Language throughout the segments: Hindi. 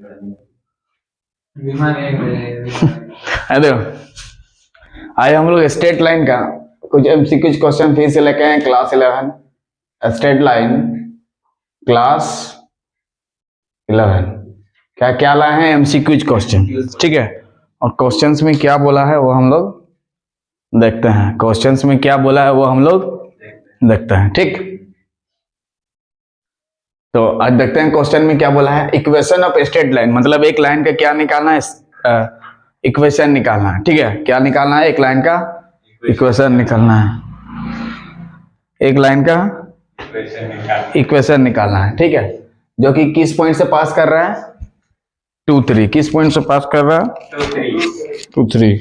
देखो, आज हम लोग स्ट्रेट लाइन का कुछ एमसीक्यू क्वेश्चन फिर से लेके आए क्लास 11 स्ट्रेट लाइन क्लास 11। क्या क्या लाए हैं? एमसीक्यू क्वेश्चन, ठीक है। और क्वेश्चंस में क्या बोला है वो हम लोग देखते हैं। क्वेश्चंस में क्या बोला है वो हम लोग देखते हैं, ठीक। तो आज देखते हैं क्वेश्चन में क्या बोला है। इक्वेशन ऑफ स्ट्रेट लाइन, मतलब एक लाइन का क्या निकालना है, इक्वेशन निकालना है, ठीक है। क्या निकालना है? एक लाइन का इक्वेशन निकालना है, एक लाइन का इक्वेशन निकालना है, ठीक है। जो कि किस पॉइंट से पास कर रहा है? 2 3। किस पॉइंट से पास कर रहा है? 2 3।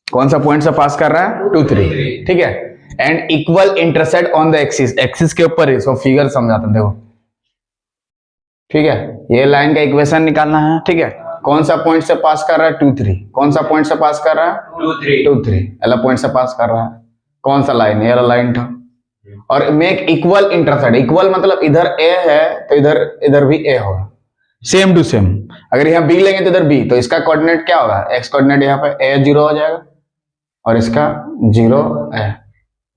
कौन सा पॉइंट से पास कर रहा है? 2 3, ठीक है। And equal intersect on the axis, axis के ऊपर इसको फिगर समझाते हैं, देखो, ठीक है। ये लाइन का इक्वेशन निकालना है, ठीक है। कौन सा पॉइंट से पास कर रहा है? 2 3। कौन सा पॉइंट से पास कर रहा है? 2 3 वाला पॉइंट से पास कर रहा है। कौन सा लाइन? ये वाला लाइन था। और मेक इक्वल इंटरसेक्ट, इक्वल मतलब इधर ए है तो इधर इधर भी ए होगा, सेम टू सेम। अगर यहाँ बी लेंगे तो इधर बी, तो इसका कोऑर्डिनेट क्या होगा? एक्स कोऑर्डिनेट यहाँ पे ए 0 हो जाएगा और इसका 0 है।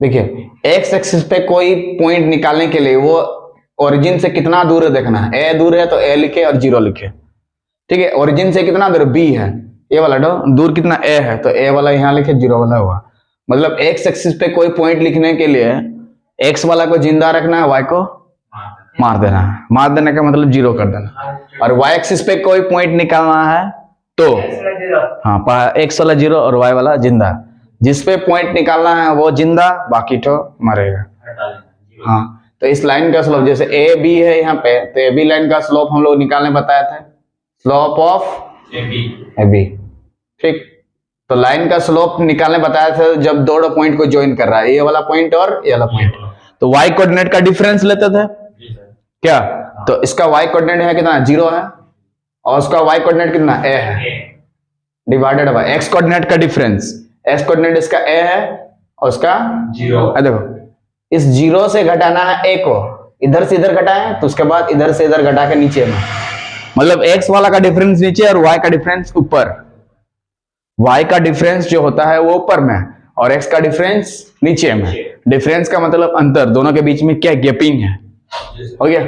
देखिए, एक्स एक्सिस पे कोई पॉइंट निकालने के लिए वो ओरिजिन से कितना दूर है देखना है। ए दूर है तो ए लिखे और 0 लिखे, ठीक है। ओरिजिन से कितना दूर? बी है, ए वाला दूर कितना? ए है, तो ए वाला यहाँ लिखे, 0 वाला हुआ। मतलब एक्स एक्सिस पे कोई पॉइंट लिखने के लिए एक्स वाला को जिंदा रखना है, वाई को मार देना है। मार देने का मतलब 0 कर देना। और वाई एक्सिस पे कोई पॉइंट निकालना है तो हाँ, एक्स वाला 0 और वाई वाला जिंदा। जिस पे पॉइंट निकालना है वो जिंदा, बाकी तो मरेगा। हाँ, तो इस लाइन का स्लोप, जैसे ए बी है यहाँ पे, तो ए बी लाइन का स्लोप हम लोग निकालने बताया था, स्लोप ऑफ ए बी, ठीक। तो लाइन का स्लोप निकालने बताया था जब दो पॉइंट को ज्वाइन कर रहा है, ये वाला पॉइंट और ये वाला पॉइंट। तो वाई कोऑर्डिनेट का डिफरेंस लेते थे क्या? तो इसका वाई कोऑर्डिनेट है कितना? 0 है, और उसका वाई कोऑर्डिनेट कितना? ए है, डिवाइडेड बाय एक्स कोऑर्डिनेट का डिफरेंस। एक्स कोऑर्डिनेट इसका ए है और उसका 0 है। देखो, इस 0 से घटाना है ए को, इधर से इधर घटाएं तो उसके बाद इधर से इधर घटा के नीचे में, मतलब एक्स वाला का डिफरेंस नीचे और वाई का डिफरेंस ऊपर। वाई का डिफरेंस जो होता है वो ऊपर में और एक्स का डिफरेंस नीचे में। डिफरेंस का मतलब अंतर, दोनों के बीच में क्या गैपिंग है, हो गया।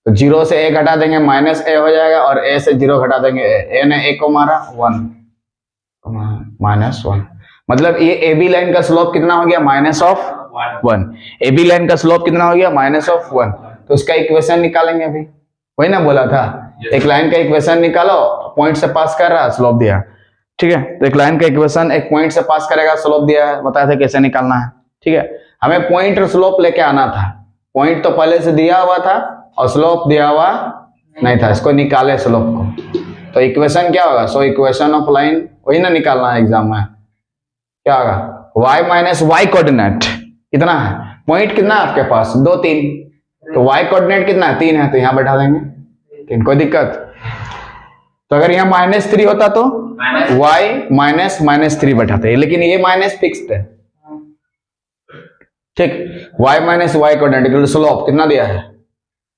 तो 0 से ए घटा देंगे, माइनस ए हो जाएगा, और ए से 0 घटा देंगे, ए ने ए को मारा 1, -1। मतलब ये ए बी लाइन का स्लोप कितना हो गया? -1। ए बी लाइन का स्लोप कितना हो गया? -1। तो उसका इक्वेशन निकालेंगे अभी, वही ना बोला था। एक लाइन का इक्वेशन निकालो, पॉइंट से पास कर रहा, स्लोप दिया, ठीक है। तो एक लाइन का इक्वेशन एक पॉइंट से पास करेगा, स्लोप दिया है, बताया था कैसे निकालना है, ठीक है। हमें पॉइंट और स्लोप लेके आना था। पॉइंट तो पहले से दिया हुआ था और स्लोप दिया हुआ नहीं था, इसको निकाले स्लोप को। तो इक्वेशन क्या होगा? सो इक्वेशन ऑफ लाइन, वही ना निकालना है एग्जाम में। क्या होगा? y माइनस वाई कोऑर्डिनेट कितना है? पॉइंट कितना है आपके पास? 2 3, तो y कोऑर्डिनेट कितना है? 3 है, तो यहाँ बैठा देंगे 3, कोई दिक्कत? तो अगर यहाँ -3 होता तो y -3 बैठाते हैं, लेकिन ये माइनस फिक्स्ड है, ठीक। y minus y coordinate equal to slope कितना दिया है?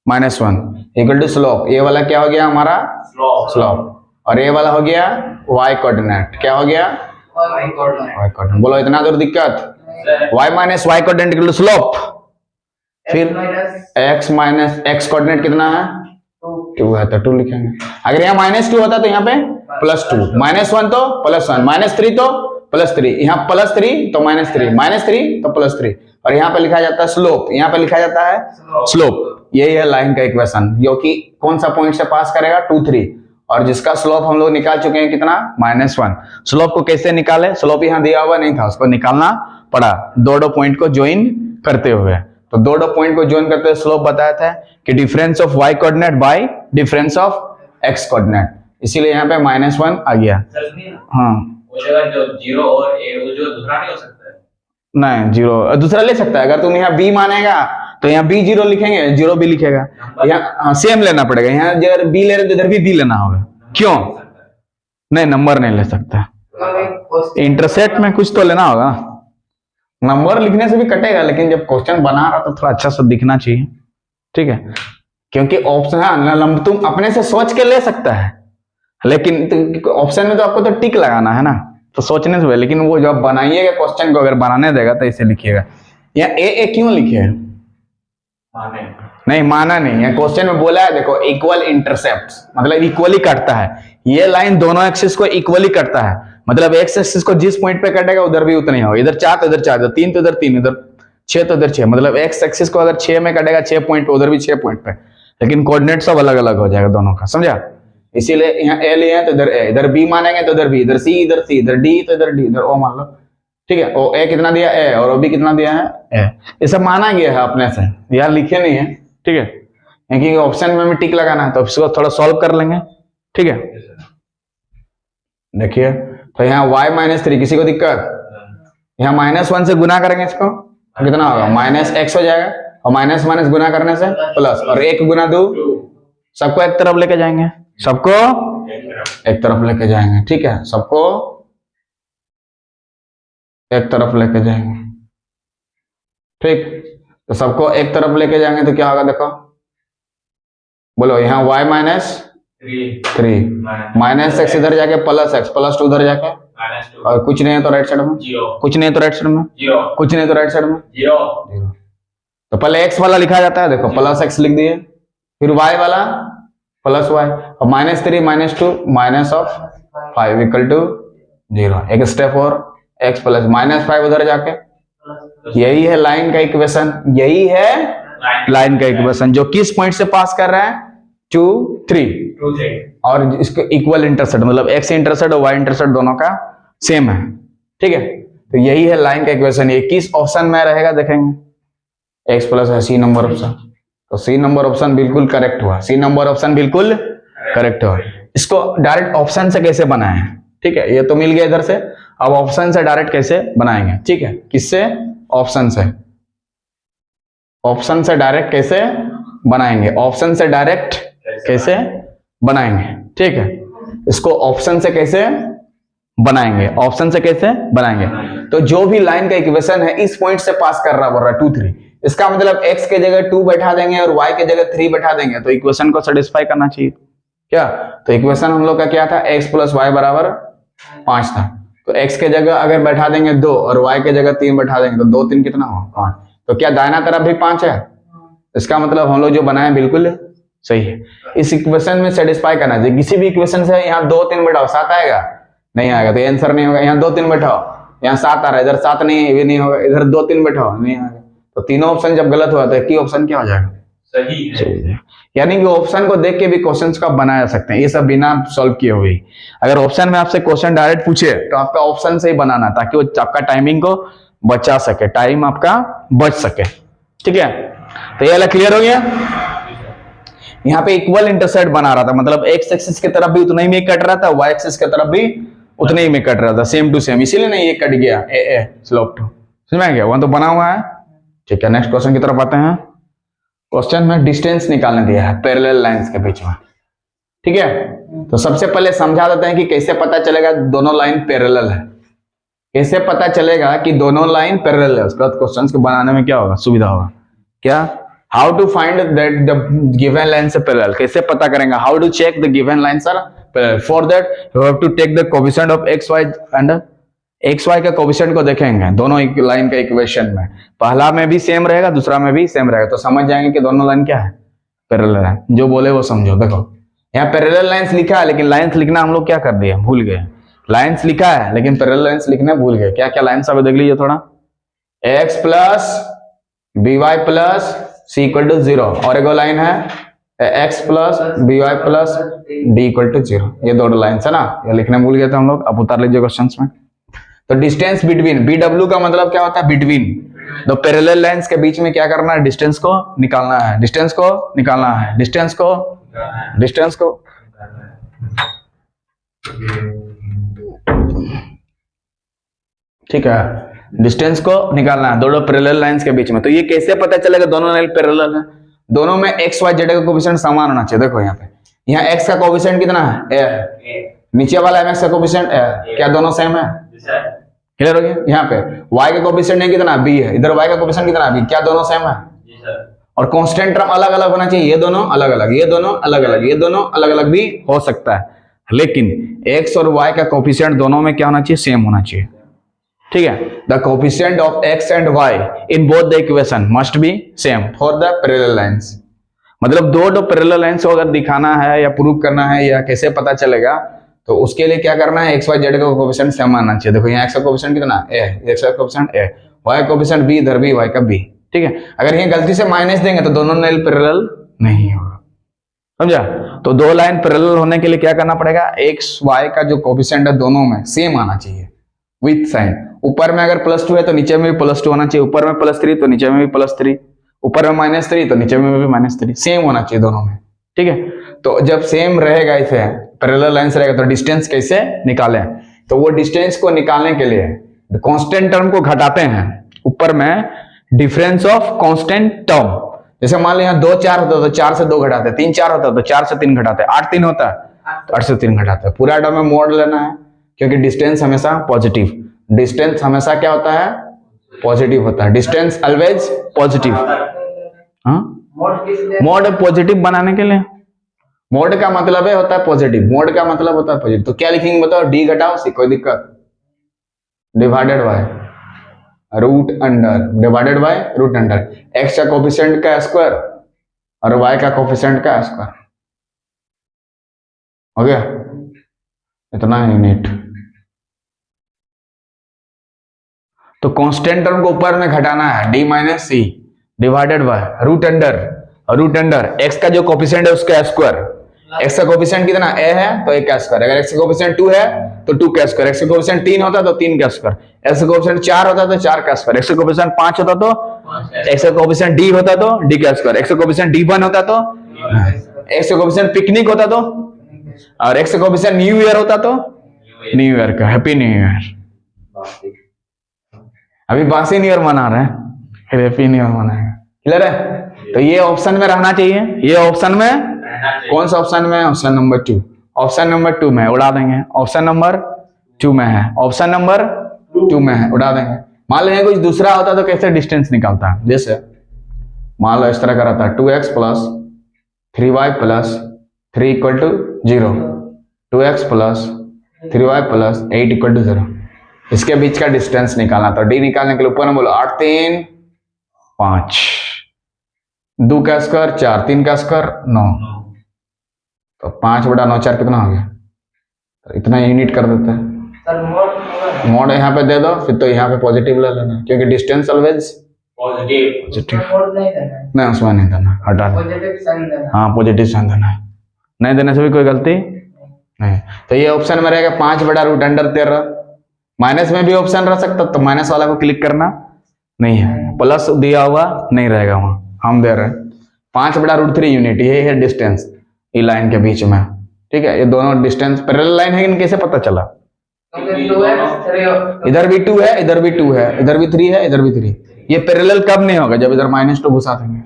-1 इक्वल टू स्लोप। ये वाला क्या हो गया हमारा? स्लोप। और ये वाला हो गया y कोऑर्डिनेट, क्या हो गया? y coordinate. बोलो, इतना दूर दिक्कत? y minus y coordinate equal to slope. फिर x माइनस x कोऑर्डिनेट कितना है? 2 है, तो 2 लिखेंगे। अगर यहाँ -2 होता तो यहाँ पे +2, -1 तो +1, -3 तो +3, यहाँ +3 तो -3, -3 तो +3, और यहाँ पे लिखा जाता है स्लोप, यहाँ पे लिखा जाता है स्लोप। यही है लाइन का इक्वेशन, जो कि कौन सा पॉइंट से पास करेगा? 2 3, और जिसका स्लोप हम लोग निकाल चुके हैं कितना? -1। स्लोप को कैसे निकाले? स्लोप यहाँ दिया हुआ नहीं था, उसको निकालना पड़ा दो पॉइंट को ज्वाइन करते हुए। तो दो पॉइंट को ज्वाइन करते हुए स्लोप बताया था कि difference of y coordinate bye difference of x coordinate, इसीलिए यहाँ पे -1 आ गया। हाँ, वो जगह जो 0 और a, वो जो दूसरा नहीं हो सकता है? नहीं, 0 दूसरा ले सकता है। अगर तुम यहाँ b मानेगा तो यहाँ b 0 लिखेंगे, 0 भी लिखेगा। यहाँ सेम लेना पड़ेगा, यहाँ अगर b ले रहे तो इधर भी b लेना होगा। क्यों? नहीं, नंबर नहीं ले सकता, इंटरसेक्ट में कुछ तो लेना होगा। नंबर लिखने से भी कटेगा, लेकिन जब क्वेश्चन बना रहा तो थोड़ा अच्छा सा दिखना चाहिए, ठीक है। क्योंकि ऑप्शन है, तुम अपने से सोच के ले सकता है, लेकिन ऑप्शन में तो आपको तो टिक लगाना है ना, तो सोचने से। लेकिन वो जब बनाइएगा क्वेश्चन को, अगर बनाने देगा तो इसे लिखिएगा। या ए क्यों लिखे है? नहीं, माना नहीं है, क्वेश्चन में बोला है देखो इक्वल इंटरसेप्ट, मतलब इक्वली कटता है। ये लाइन दोनों एक्सिस को इक्वली कटता है, मतलब एक्स एक्सिस को जिस पॉइंट पे कटेगा उधर भी उतना ही होगा। इधर 4 तो इधर 4, इधर 3 तो इधर 3, इधर 6 तो इधर 6, मतलब एक्स एक्सिस को अगर 6 में कटेगा 6 पॉइंट पे, उधर भी 6 पॉइंट पे, लेकिन कोऑर्डिनेट सब अलग अलग हो जाएगा दोनों का, समझा? इसीलिए यहाँ ए लिए तो इधर ए, इधर बी मानेंगे तो इधर बी, इधर सी, इधर सी, इधर डी तो इधर डी, इधर ओ मान लो। ठीक है, ओ ए कितना दिया ए, और ओ बी कितना दिया है ए। ये सब माना गया है अपने से, यार लिखे नहीं है। ठीक है, क्योंकि ऑप्शन में टिक लगाना है, तो इसको थोड़ा सॉल्व कर लेंगे। ठीक है, देखिए तो यहाँ y-3, किसी को दिक्कत? यहाँ -1 से गुना करेंगे इसको, कितना होगा? -x हो जाएगा, और माइनस माइनस गुना करने से प्लस, और 1 गुना 2, सबको एक तरफ लेके जाएंगे, सबको एक तरफ लेके जाएंगे। ठीक है, सबको एक तरफ लेके जाएंगे। ठीक, तो सबको एक तरफ लेके जाएंगे तो क्या होगा? देखो बोलो, यहाँ y-3 -x इधर जाके +x, +2 उधर जाके, और कुछ नहीं है तो राइट साइड में 0, कुछ नहीं है तो राइट साइड में 0, कुछ नहीं है तो राइट साइड में 0। तो पहले x वाला लिखा जाता है, देखो +x लिख दिए, फिर y वाला +y, और -3 -2 -5 = 0। एक स्टेप और x + -5 उधर जाके, यही है लाइन का इक्वेशन, यही है लाइन का इक्वेशन जो किस पॉइंट से पास कर रहा है? 2, 3, और इसको इक्वल इंटरसेप्ट, मतलब x इंटरसेप्ट और y इंटरसेप्ट दोनों का सेम है। ठीक है, तो यही है लाइन का इक्वेशन। ये किस ऑप्शन में रहेगा देखेंगे, x प्लस है सी नंबर ऑप्शन, तो सी नंबर ऑप्शन बिल्कुल करेक्ट हुआ, सी नंबर ऑप्शन बिल्कुल करेक्ट हुआ। इसको डायरेक्ट ऑप्शन से कैसे बनाए? ठीक है, ये तो मिल गया इधर से, अब ऑप्शन से डायरेक्ट कैसे बनाएंगे? ठीक है, किससे? ऑप्शन से। ऑप्शन से डायरेक्ट कैसे बनाएंगे? ऑप्शन से डायरेक्ट कैसे बनाएंगे? ठीक है, इसको ऑप्शन से कैसे बनाएंगे? ऑप्शन से कैसे बनाएंगे? तो जो भी लाइन का इक्वेशन है इस पॉइंट से पास कर रहा, बोल रहा 2, 3, इसका मतलब x के जगह 2 बैठा देंगे और y के जगह 3 बैठा देंगे, तो इक्वेशन को सेटिस्फाई करना चाहिए क्या? तो इक्वेशन हम लोग का क्या था? x + y = 5 था, तो x के जगह अगर बैठा देंगे 2 और y के जगह 3 बैठा देंगे, तो 2 3 कितना हो? 5। तो क्या दाहिना तरफ भी 5 है? इसका मतलब हम लोग जो बनाए बिल्कुल सही है। इस इक्वेशन में सेटिस्फाई करना चाहिए। किसी भी इक्वेशन से यहाँ 2 3 बैठाओ, 7 आएगा? नहीं आएगा, तो आंसर नहीं होगा। यहाँ 2 3 बैठाओ, यहाँ 7 आ रहा है, इधर 7 नहीं है, ये भी नहीं होगा। इधर 2 3 बैठाओ, नहीं आएगा। तो तीनों ऑप्शन जब गलत हुआ तो एक ही ऑप्शन क्या हो जाएगा? सही है। यानी कि ऑप्शन को देख के भी क्वेश्चंस को आप बना सकते हैं, ये सब बिना सॉल्व किए हुए। अगर ऑप्शन में आपसे क्वेश्चन डायरेक्ट पूछे तो आपका ऑप्शन से ही बनाना, ताकि वो आपका टाइमिंग को बचा सके, टाइम आपका बच सके। ठीक है, तो ये वाला क्लियर हो गया। यहाँ पे इक्वल इंटरसेप्ट बना रहा था, मतलब एक्स एक्सिस की तरफ भी उतना ही में कट रहा था, वाई एक्सिस की तरफ भी उतने ही में कट रहा था, सेम टू सेम, इसीलिए नहीं ये कट गया ए स्लोप 2। समझ में आ गया? वहां तो बना हुआ है। ठीक है, नेक्स्ट क्वेश्चन की तरफ आते हैं। क्वेश्चन में डिस्टेंस निकालने दिया है पैरेलल लाइंस के बीच में। ठीक है, तो सबसे पहले समझा देते हैं कि कैसे पता चलेगा दोनों लाइन पैरेलल है, कैसे पता चलेगा कि दोनों लाइन पैरेलल है। उसके बाद क्वेश्चन को बनाने में क्या होगा? सुविधा होगा। क्या? How to find that the given lines are parallel, कैसे पता करेंगे? How to check the given lines are parallel? For that you have to take the coefficient of x y and x y का कोएफिशिएंट को देखेंगे दोनों लाइन के इक्वेशन में। पहला में भी सेम रहेगा, दूसरा में भी सेम रहेगा, तो समझ जाएंगे कि दोनों लाइन क्या है? पैरेलल है। जो बोले वो समझो। देखो यहाँ पैरेलल लाइंस लिखा है, लेकिन लाइंस लिखना हम लोग क्या कर दिए? भूल गए। लाइंस लिखा है लेकिन पैरेलल लाइंस लिखना भूल गए। क्या क्या लाइंस अब देख लीजिए थोड़ा। x + by + c = 0, और एक लाइन है x + by + d = 0। ये दोनों लाइंस है ना, ये लिखने भूल गए थे हम लोग। अब उतार लीजिए क्वेश्चंस में। तो डिस्टेंस बिटवीन, BW का मतलब क्या होता है? बिटवीन। तो पैरेलल लाइंस के बीच में क्या करना है? डिस्टेंस को निकालना है, डिस्टेंस को निकालना है, डिस्टेंस को ठीक है, डिस्टेंस को निकालना है दोनों पैरेलल लाइंस के बीच में। तो ये कैसे पता चलेगा दोनों लाइन पैरेलल है? दोनों में x y z का कोएफिशिएंट समान होना चाहिए। देखो यहाँ पे, यहाँ x का कोएफिशिएंट कितना है? a। नीचे वाला mx का कोएफिशिएंट a। क्या दोनों सेम है? क्लियर हो गया? यहाँ पे y का कोएफिशिएंट कितना? b है। इधर y का कोएफिशिएंट कितना? b। क्या दोनों सेम है? और कांस्टेंट टर्म अलग अलग होना चाहिए, ये दोनों अलग अलग, ये दोनों अलग अलग, ये दोनों अलग अलग भी हो सकता है, लेकिन x और y का कोफिशिएंट दोनों में क्या होना चाहिए, सेम होना चाहिए। ठीक है, the coefficient of x and y in both the equation must be same for the parallel lines. मतलब दो पैरेलल लाइंस को अगर दिखाना है या प्रूव करना है या कैसे पता चलेगा, तो उसके लिए क्या करना है, x y z का कोफिशिएंट सेम आना चाहिए। देखो यहाँ x का कोफिशिएंट कितना a, x का कोफिशिएंट a, y का कोफिशिएंट b, इधर भी y का b। ठीक है, अगर ये गलती से माइनस देंगे तो दोनों लाइन पैरेलल नहीं होगा, समझा। तो दो लाइन पैरेलल होने के लिए क्या करना पड़ेगा, x y का जो कोफिशिएंट है दोनों में सेम आना चाहिए विथ साइन। ऊपर में अगर +2 है तो नीचे में भी +2 होना चाहिए, ऊपर में +3 तो नीचे में भी +3, ऊपर में -3 तो नीचे में भी -3, सेम होना चाहिए दोनों में। ठीक है, तो जब सेम रहेगा ऐसे पैरेलल लाइंस रहेगा तो डिस्टेंस कैसे निकालें, तो वो डिस्टेंस को निकालने के लिए कांस्टेंट टर्म को घटाते हैं, ऊपर में डिफरेंस ऑफ कांस्टेंट टर्म। जैसे मान लो यहाँ 2 4 होता है तो 4 से 2 घटाते हैं, 3 4 होता है तो 4 से 3 घटाते हैं, 8 3 होता है तो 8 से 3 घटाते हैं। पूरा टर्म में मोड लेना है, क्योंकि डिस्टेंस हमेशा पॉजिटिव, डिस्टेंस हमेशा क्या होता है, पॉजिटिव होता है, डिस्टेंस ऑलवेज पॉजिटिव। हाँ, मोड पॉजिटिव बनाने के लिए, मोड का मतलब है होता है पॉजिटिव, मोड का मतलब होता है पॉजिटिव। तो क्या लिखेंगे बताओ, डी घटाओ सी, कोई दिक्कत, divided by root under, divided by root under, x का कोफिशिएंट का स्क्वायर और वाई का कोफिशिएंट का स्क्वायर, हो गया इतना यूनिट। तो कांस्टेंट टर्म को ऊपर में घटाना है, d minus c divided by root under, root under x का जो कोफिशिएंट है उसका स्क्वायर, एक्स का कोफिशिएंट कितना a है तो a का स्क्वायर, अगर एक्स का कोफिशिएंट 2 है तो 2 का स्क्वायर, एक्स का कोफिशिएंट 3 होता तो 3 का स्क्वायर, एक्स का कोफिशिएंट 4 होता तो 4 का स्क्वायर, एक्स का कोफिशिएंट 5 होता तो एक्स का कोफिशिएंट d होता तो d का स्क्वायर, एक्स का कोफिशिएंट d1 होता तो एक्स का कोफिशिएंट पिकनिक होता तो, और एक्स का कोफिशिएंट न्यू ईयर होता तो न्यू ईयर का, हैप्पी न्यू ईयर। अभी बासी न्यू ईयर मना रहे हैं, फिर हैप्पी न्यू ईयर मनाएगा, क्लियर है। तो ये ऑप्शन में रहना चाहिए, ये ऑप्शन में, कौन सा ऑप्शन में, ऑप्शन नंबर 2, ऑप्शन नंबर 2 में उड़ा देंगे, ऑप्शन नंबर 2 में है, ऑप्शन नंबर 2 में है, उड़ा देंगे। मान लो कुछ दूसरा होता तो कैसे डिस्टेंस निकालता है, जैसे मान लो इस तरह का रहता है 2x + 3y + 3 = 0, 2x + 3y + 8 = 0, इसके बीच का डिस्टेंस निकालना। तो डी निकालने के लिए ऊपर में बोलो 8 3 5, 2 का स्क्वायर 4, 3 का स्क्वायर 9, तो 5/9 4 कितना हो गया, तो इतना यूनिट कर देते हैं। मोड यहाँ पे दे दो, फिर तो यहाँ पे पॉजिटिव ले लेना, क्योंकि डिस्टेंस ऑलवेज पॉजिटिव नहीं, उसमें नहीं देना, हटा दो। हाँ, पॉजिटिव साइन देना है, नहीं देने से भी कोई गलती नहीं। तो ये ऑप्शन में रहेगा 5/√13, माइनस में भी ऑप्शन रह सकता, तो माइनस वाला को क्लिक करना नहीं है, प्लस दिया हुआ नहीं रहेगा वहां, हम दे रहे हैं 5/√3 यूनिट, ये है डिस्टेंस ये लाइन के बीच में। ठीक है, ये दोनों डिस्टेंस पैरेलल लाइन है, इन कैसे पता चला, इधर भी 2 है, इधर भी 2 है, इधर भी 3 है, इधर भी 3। ये पैरेलल कब नहीं होगा, जब इधर -2 घुसा देंगे,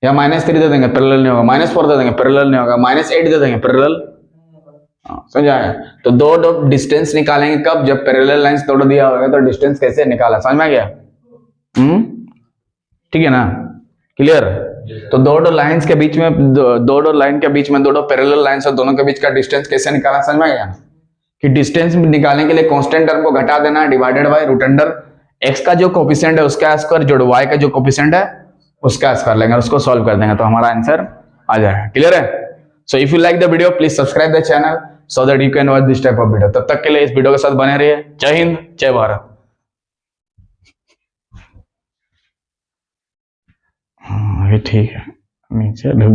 या -3 दे देंगे पैरेलल नहीं होगा, -4 दे देंगे पैरेलल नहीं होगा, -8 दे देंगे पैरेलल, समझ आया। तो दो डिस्टेंस निकालेंगे कब, जब पैरेलल लाइंस तोड़ दिया होगा, तो डिस्टेंस कैसे निकाला, समझ में आ गया। ठीक है ना, क्लियर। तो दो लाइंस के बीच में, दो लाइन के बीच में दो पैरेलल लाइंस और दोनों के बीच का डिस्टेंस कैसे निकाला, समझ में आ गया ना, कि डिस्टेंस निकालने के लिए कांस्टेंट टर्म को घटा देना, divided by root under x का जो कोफिशिएंट है उसका स्क्वायर जोड़ वाई का जो कोफिशिएंट है उसका स्क्वायर लेंगे, उसको सॉल्व कर देंगे तो हमारा आंसर आ जाएगा, क्लियर है। So if you like the video please subscribe the channel so that you can watch this type of video। तब तक के लिए इस वीडियो के साथ बने रहिए। जय हिंद, जय भारत। हाँ, ये ठीक है, नीचे